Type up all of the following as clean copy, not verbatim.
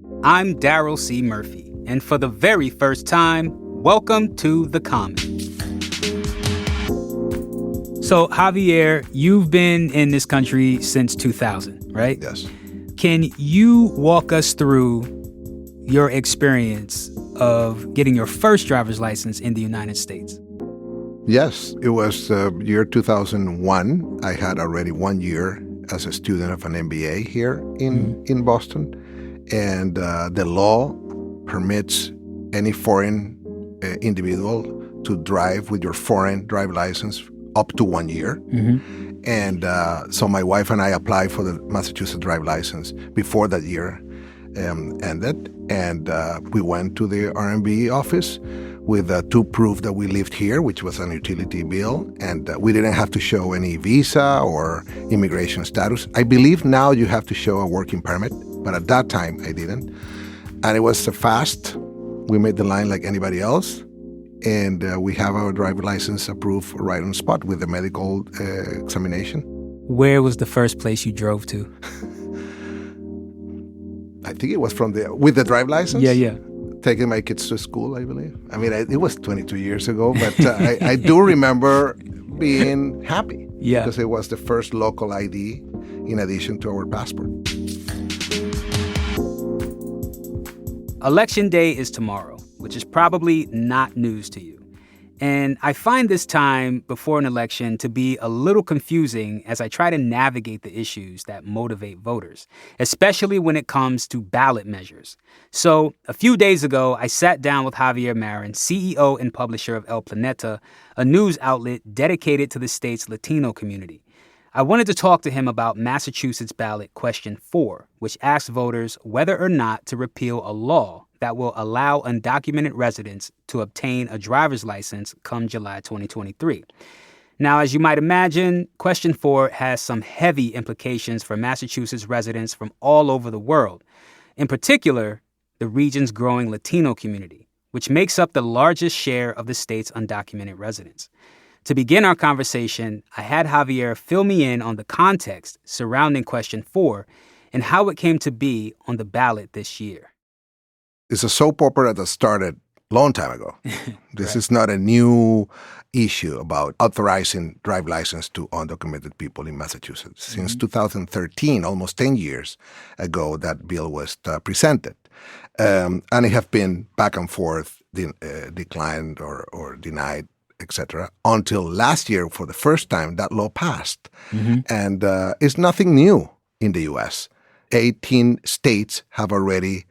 I'm Daryl C. Murphy, and for the very first time, welcome to The Common. So, Javier, you've been in this country since 2000, right? Yes. Can you walk us through your experience of getting your first driver's license in the United States? Yes, it was year 2001. I had already 1 year as a student of an MBA here in Boston. And the law permits any foreign individual to drive with your foreign driver's license up to 1 year. And so my wife and I applied for the Massachusetts driver's license before that year ended. And we went to the R&B office with two proof that we lived here, which was an utility bill. And we didn't have to show any visa or immigration status. I believe now you have to show a working permit, but at that time I didn't. And it was fast. We made the line like anybody else. And we have our driver's license approved right on the spot with the medical examination. Where was the first place you drove to? I think it was with the driver's license. Yeah. Taking my kids to school, I believe. I mean, it was 22 years ago, but I do remember being happy. Yeah. Because it was the first local ID in addition to our passport. Election day is tomorrow, which is probably not news to you. And I find this time before an election to be a little confusing as I try to navigate the issues that motivate voters, especially when it comes to ballot measures. So a few days ago, I sat down with Javier Marin, CEO and publisher of El Planeta, a news outlet dedicated to the state's Latino community. I wanted to talk to him about Massachusetts ballot question 4, which asks voters whether or not to repeal a law that will allow undocumented residents to obtain a driver's license come July 2023. Now, as you might imagine, question 4 has some heavy implications for Massachusetts residents from all over the world. In particular, the region's growing Latino community, which makes up the largest share of the state's undocumented residents. To begin our conversation, I had Javier fill me in on the context surrounding question 4 and how it came to be on the ballot this year. It's a soap opera that started a long time ago. This is not a new issue about authorizing driver's license to undocumented people in Massachusetts. Since 2013, almost 10 years ago, that bill was presented. And it has been back and forth, declined or denied, etc., until last year, for the first time, that law passed. And it's nothing new in the U.S. 18 states have already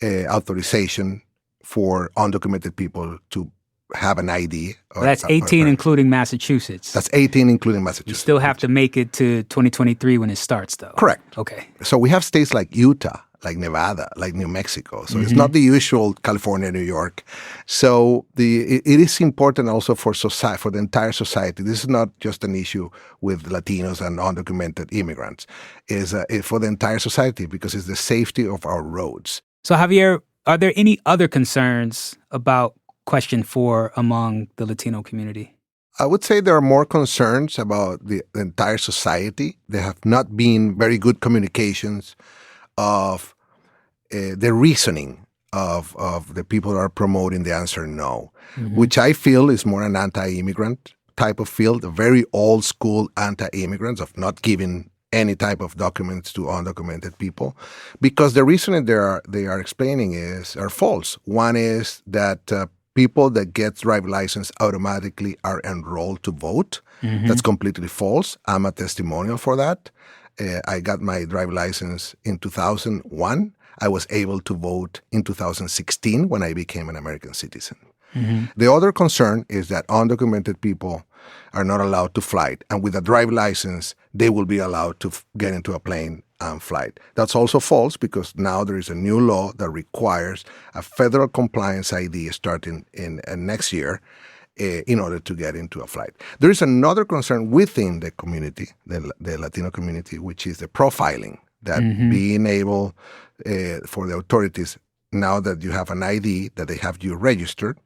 authorization for undocumented people to have an ID. That's 18 including Massachusetts. That's 18 including Massachusetts. You still have to make it to 2023 when it starts, though. Correct. Okay. So we have states like Utah, like Nevada, like New Mexico. So it's not the usual California, New York. So it is important also for society, for the entire society. This is not just an issue with Latinos and undocumented immigrants. It's for the entire society because it's the safety of our roads. So, Javier, are there any other concerns about question 4 among the Latino community? I would say there are more concerns about the entire society. There have not been very good communications of the reasoning of the people that are promoting the answer no, which I feel is more an anti-immigrant type of field, a very old school anti-immigrants of not giving any type of documents to undocumented people, because the reasoning they are explaining are false. One is that people that get driver's license automatically are enrolled to vote. That's completely false. I'm a testimonial for that. I got my driver's license in 2001. I was able to vote in 2016 when I became an American citizen. The other concern is that undocumented people are not allowed to fly. And with a driver's license, they will be allowed to get into a plane and fly. That's also false because now there is a new law that requires a federal compliance ID starting in next year in order to get into a flight. There is another concern within the community, the Latino community, which is the profiling, that being able for the authorities, now that you have an ID, that they have you registered,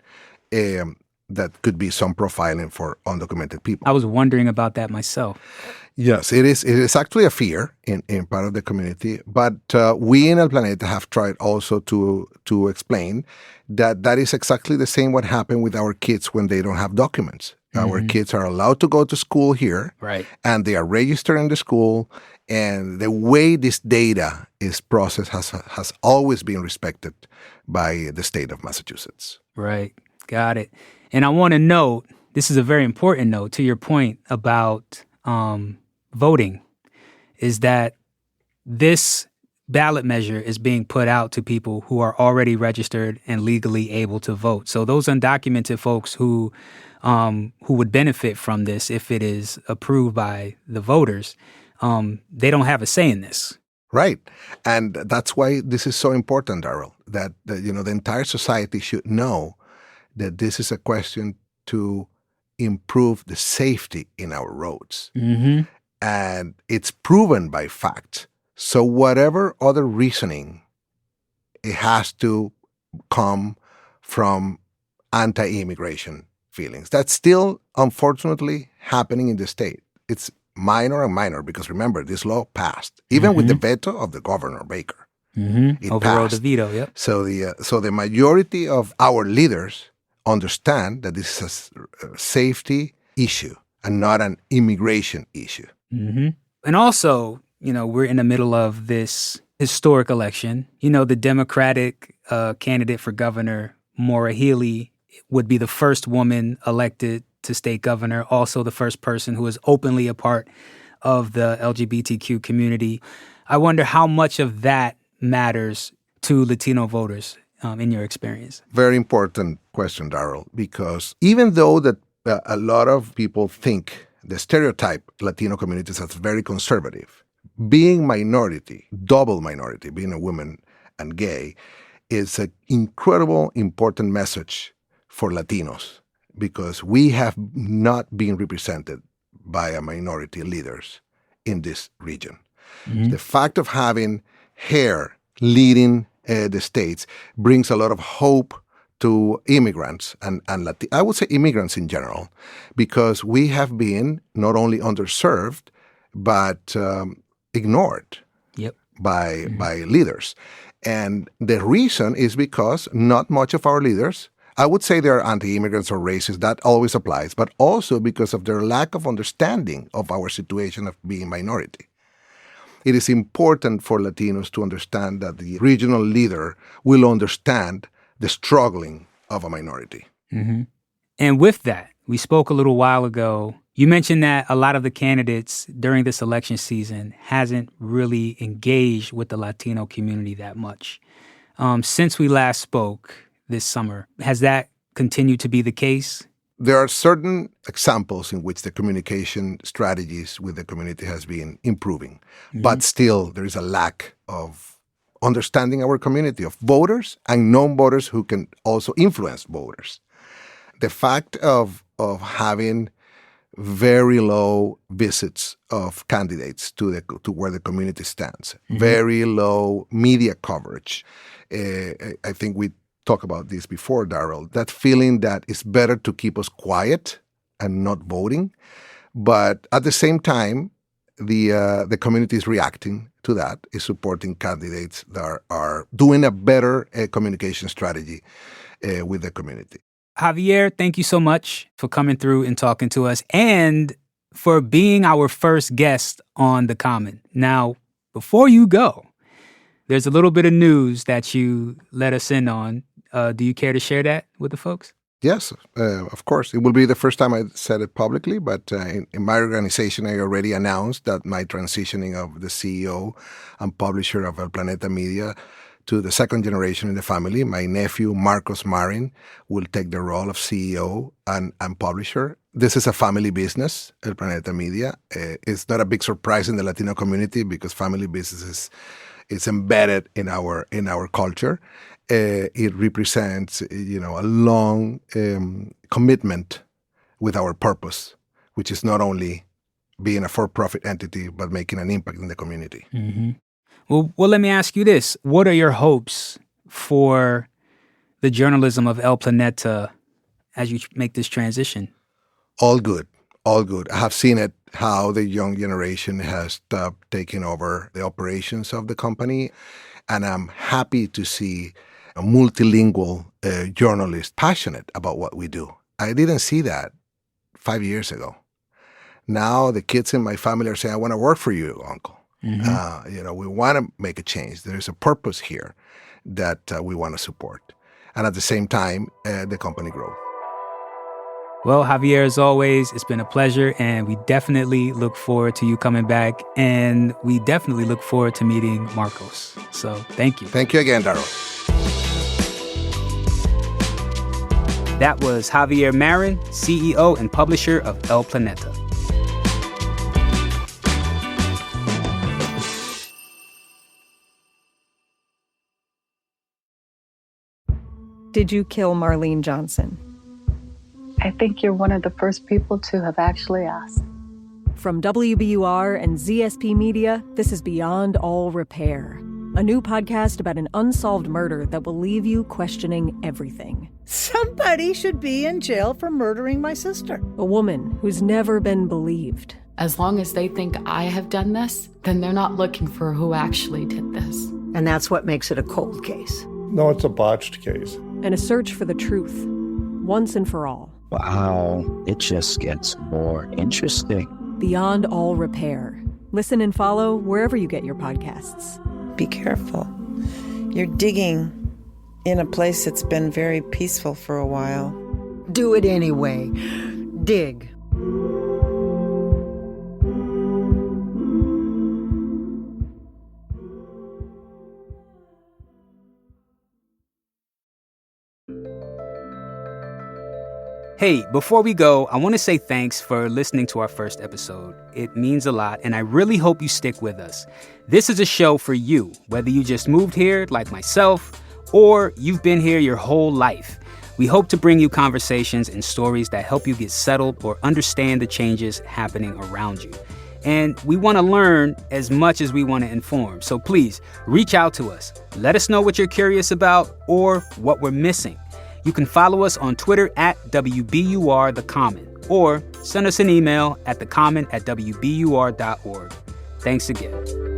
that could be some profiling for undocumented people. I was wondering about that myself. Yes, it is. It is actually a fear in part of the community, but we in El Planeta have tried also to explain that that is exactly the same what happened with our kids when they don't have documents. Our kids are allowed to go to school here, Right. and they are registered in the school, and the way this data is processed has always been respected by the state of Massachusetts. Right. Got it. And I want to note, this is a very important note to your point about voting, is that this ballot measure is being put out to people who are already registered and legally able to vote. So those undocumented folks who would benefit from this if it is approved by the voters, they don't have a say in this. Right. And that's why this is so important, Darrell, that the entire society should know that this is a question to improve the safety in our roads. And it's proven by fact. So whatever other reasoning, it has to come from anti-immigration feelings. That's still, unfortunately, happening in the state. It's minor and minor because, remember, this law passed, even with the veto of the governor, Baker. It Overrode the passed. veto, yep. So the majority of our leaders understand that this is a safety issue and not an immigration issue. And also, we're in the middle of this historic election. The Democratic candidate for governor, Maura Healey, would be the first woman elected to state governor, also the first person who is openly a part of the LGBTQ community. I wonder how much of that matters to Latino voters in your experience. Very important question, Darrell, because even though that a lot of people think the stereotype Latino communities as very conservative, being minority, double minority, being a woman and gay, is an incredible, important message for Latinos because we have not been represented by a minority leaders in this region. The fact of having hair leading the states brings a lot of hope to immigrants and I would say immigrants in general, because we have been not only underserved, but ignored by leaders. And the reason is because not much of our leaders, I would say they're anti-immigrants or racist, that always applies, but also because of their lack of understanding of our situation of being minority. It is important for Latinos to understand that the regional leader will understand the struggling of a minority. And with that, we spoke a little while ago. You mentioned that a lot of the candidates during this election season hasn't really engaged with the Latino community that much. Since we last spoke this summer, has that continued to be the case? There are certain examples in which the communication strategies with the community has been improving, but still there is a lack of understanding our community of voters and non-voters who can also influence voters. The fact of having very low visits of candidates to where the community stands, very low media coverage. I think we talked about this before, Darrell, that feeling that it's better to keep us quiet and not voting. But at the same time, the community is reacting to that, is supporting candidates that are doing a better communication strategy with the community. Javier, thank you so much for coming through and talking to us and for being our first guest on The Common. Now, before you go, there's a little bit of news that you let us in on. Do you care to share that with the folks? Yes, of course. It will be the first time I said it publicly, but in my organization, I already announced that my transitioning of the CEO and publisher of El Planeta Media to the second generation in the family, my nephew, Marcos Marin, will take the role of CEO and publisher. This is a family business, El Planeta Media. It's not a big surprise in the Latino community because family business is embedded in our culture. It represents, a long commitment with our purpose, which is not only being a for-profit entity, but making an impact in the community. Well, let me ask you this. What are your hopes for the journalism of El Planeta as you make this transition? All good. All good. I have seen it, how the young generation has taken over the operations of the company. And I'm happy to see a multilingual journalist passionate about what we do. I didn't see that 5 years ago. Now the kids in my family are saying, I want to work for you, Uncle. We want to make a change. There's a purpose here that we want to support. And at the same time, the company grows. Well, Javier, as always, it's been a pleasure, and we definitely look forward to you coming back, and we definitely look forward to meeting Marcos. So thank you. Thank you again, Darryl. That was Javier Marin, CEO and publisher of El Planeta. Did you kill Marlene Johnson? I think you're one of the first people to have actually asked. From WBUR and ZSP Media, this is Beyond All Repair, a new podcast about an unsolved murder that will leave you questioning everything. Somebody should be in jail for murdering my sister. A woman who's never been believed. As long as they think I have done this, then they're not looking for who actually did this. And that's what makes it a cold case. No, it's a botched case. And a search for the truth, once and for all. Wow, it just gets more interesting. Beyond All Repair. Listen and follow wherever you get your podcasts. Be careful. You're digging in a place that's been very peaceful for a while. Do it anyway. Dig. Hey, before we go, I want to say thanks for listening to our first episode. It means a lot, and I really hope you stick with us. This is a show for you, whether you just moved here like myself, or you've been here your whole life. We hope to bring you conversations and stories that help you get settled or understand the changes happening around you. And we want to learn as much as we want to inform. So please, reach out to us. Let us know what you're curious about or what we're missing. You can follow us on Twitter at WBUR The Common, or send us an email at thecommon@wbur.org. Thanks again.